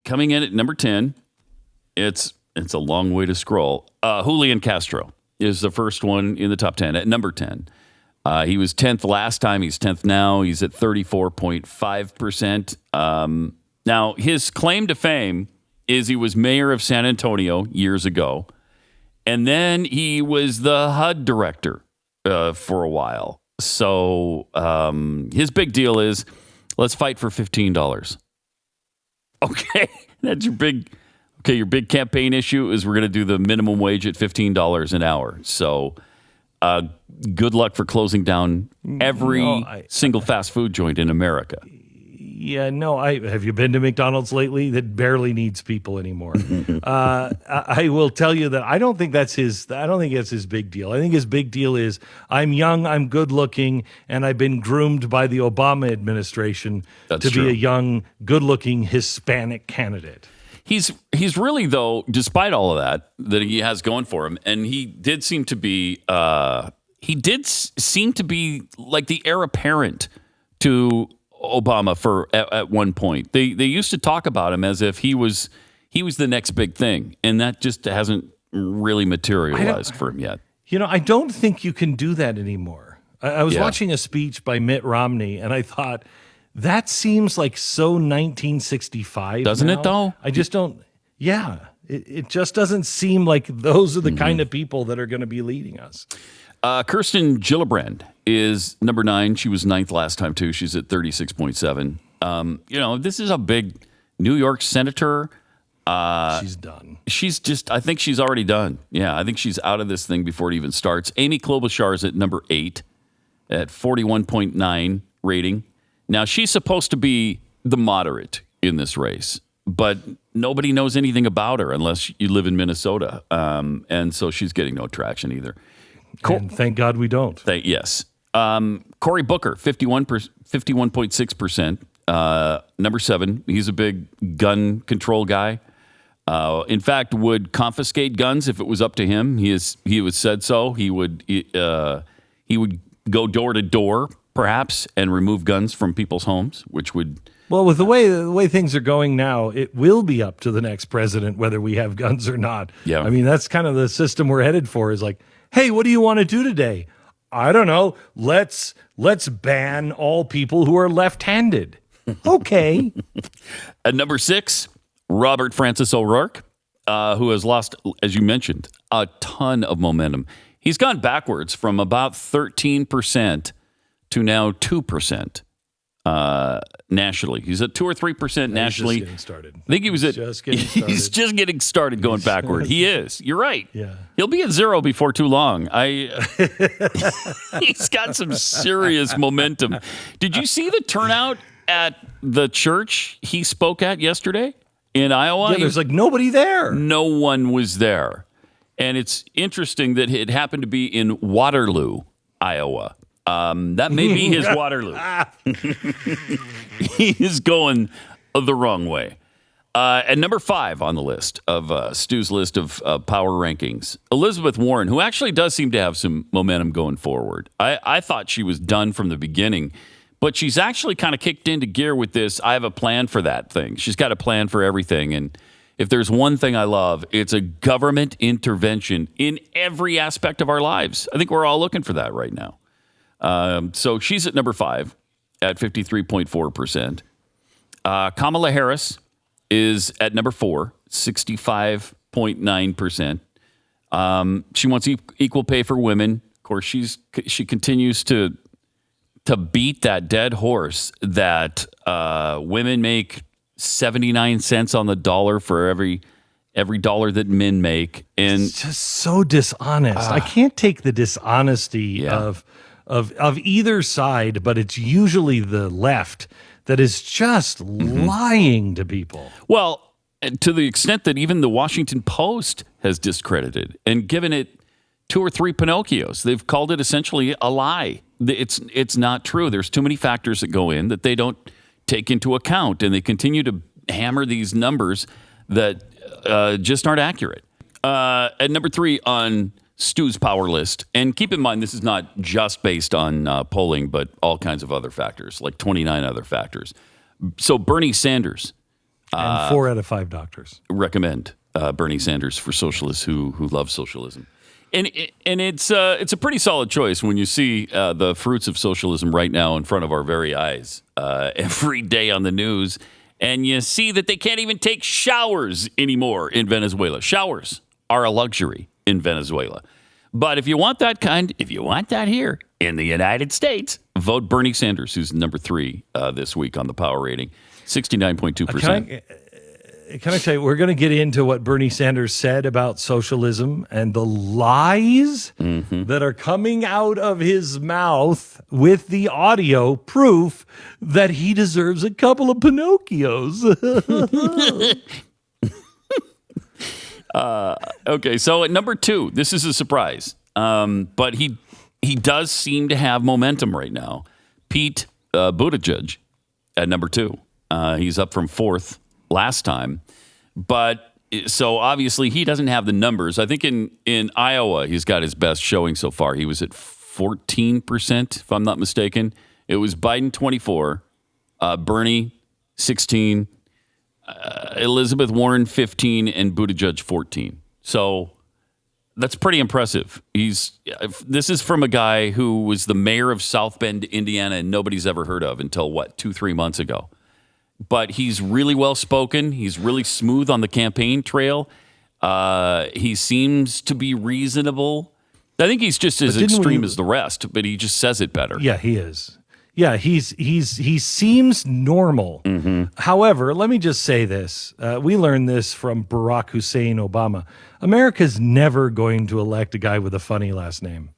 coming in at number 10, it's a long way to scroll. Julian Castro is the first one in the top 10 at number 10. He was 10th last time. He's 10th now. He's at 34.5%. Now, his claim to fame is he was mayor of San Antonio years ago, and then he was the HUD director for a while. So his big deal is, let's fight for $15. Okay, that's your big campaign issue is we're going to do the minimum wage at $15 an hour. So good luck for closing down every single fast food joint in America. Yeah, no. Have you been to McDonald's lately? That barely needs people anymore. I will tell you that I don't think that's his big deal. I think his big deal is I'm young, I'm good looking, and I've been groomed by the Obama administration to be a young, good looking Hispanic candidate. He's really, though, despite all of that he has going for him, and he did seem to be like the heir apparent to Obama at one point. They used to talk about him as if he was the next big thing, and that just hasn't really materialized for him yet. I don't think you can do that anymore. I was watching a speech by Mitt Romney, and I thought, that seems like so 1965. Doesn't it, though? I just don't. Yeah, it just doesn't seem like those are the kind of people that are going to be leading us. Kirsten Gillibrand is number 9. She was 9th last time, too. She's at 36.7. This is a big New York senator. She's done. I think she's already done. Yeah, I think she's out of this thing before it even starts. Amy Klobuchar is at number 8 at 41.9 rating. Now, she's supposed to be the moderate in this race, but nobody knows anything about her unless you live in Minnesota. And so she's getting no traction either. And thank God we don't. Yes. Cory Booker, 51.6%. Number 7. He's a big gun control guy. In fact, would confiscate guns if it was up to him. He was said so. He would go door to door, perhaps, and remove guns from people's homes, which would... Well, with the way things are going now, it will be up to the next president whether we have guns or not. Yeah. I mean, that's kind of the system we're headed for, is like, hey, what do you want to do today? I don't know. Let's ban all people who are left-handed. Okay. At number 6, Robert Francis O'Rourke, who has lost, as you mentioned, a ton of momentum. He's gone backwards from about 13% to now 2% nationally. He's at 2 or 3% nationally. He's just getting started. I think he was at. He's just getting started going backward. He is. You're right. Yeah. He'll be at 0 before too long. He's got some serious momentum. Did you see the turnout at the church he spoke at yesterday in Iowa? Yeah, there's like nobody there. No one was there. And it's interesting that it happened to be in Waterloo, Iowa. That may be his Waterloo. He is going the wrong way. At number 5 on the list of Stu's list of power rankings, Elizabeth Warren, who actually does seem to have some momentum going forward. I thought she was done from the beginning, but she's actually kind of kicked into gear with this. I have a plan for that thing. She's got a plan for everything. And if there's one thing I love, it's a government intervention in every aspect of our lives. I think we're all looking for that right now. So she's at number 5 at 53.4%. Kamala Harris is at number 4, 65.9%. She wants equal pay for women. Of course, she continues to beat that dead horse that women make 79 cents on the dollar for every dollar that men make. And it's just so dishonest. I can't take the dishonesty of either side, but it's usually the left that is just lying to people. Well, to the extent that even the Washington Post has discredited and given it 2 or 3 Pinocchios. They've called it essentially a lie. It's not true. There's too many factors that go in that they don't take into account, and they continue to hammer these numbers that just aren't accurate. At number 3 on Stu's power list, and keep in mind this is not just based on polling, but all kinds of other factors, like 29 other factors. So Bernie Sanders, And 4 out of 5 doctors recommend Bernie Sanders for socialists who love socialism. And it's a pretty solid choice when you see the fruits of socialism right now in front of our very eyes every day on the news. And you see that they can't even take showers anymore in Venezuela. Showers are a luxury in Venezuela. But if you want that here in the United States, vote Bernie Sanders, who's number 3 this week on the power rating, 69.2%. Can I tell you, we're going to get into what Bernie Sanders said about socialism and the lies that are coming out of his mouth with the audio proof that he deserves a couple of Pinocchios. Okay, so at number 2, this is a surprise, but he does seem to have momentum right now. Pete Buttigieg at number 2. He's up from 4th last time, but so obviously he doesn't have the numbers. I think in Iowa he's got his best showing so far. He was at 14%, if I'm not mistaken. It was Biden 24, Bernie 16, Elizabeth Warren 15, and Buttigieg 14. So that's pretty impressive. This is from a guy who was the mayor of South Bend, Indiana, and nobody's ever heard of until 2-3 months ago. But he's really well spoken. He's really smooth on the campaign trail. He seems to be reasonable. I think he's just as extreme as the rest, but he just says it better. Yeah, he is. Yeah, he seems normal. However, let me just say this. We learned this from Barack Hussein Obama. America's never going to elect a guy with a funny last name.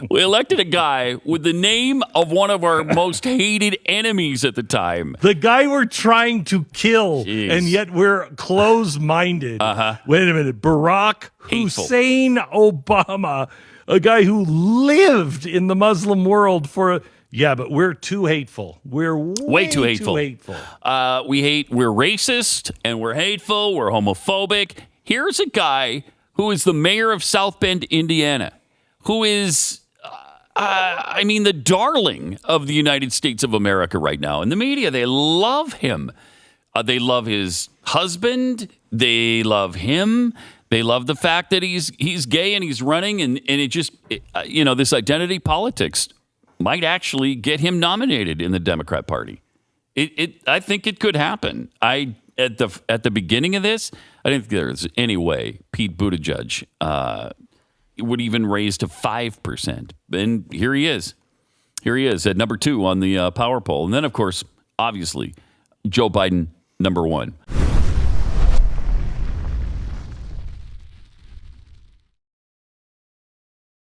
We elected a guy with the name of one of our most hated enemies at the time. The guy we're trying to kill, and yet we're close-minded. Wait a minute. Barack Hussein Obama, a guy who lived in the Muslim world but we're too hateful. We're way too hateful. We're racist, and we're hateful. We're homophobic. Here's a guy who is the mayor of South Bend, Indiana, who is, the darling of the United States of America right now. In the media, they love him. They love his husband. They love him. They love the fact that he's gay and he's running. And it just, this identity politics might actually get him nominated in the Democrat Party. I think it could happen. At the beginning of this, I didn't think there's any way Pete Buttigieg would even raise to 5%. And here he is. Here he is at number 2 on the power poll. And then, of course, obviously, Joe Biden, number 1.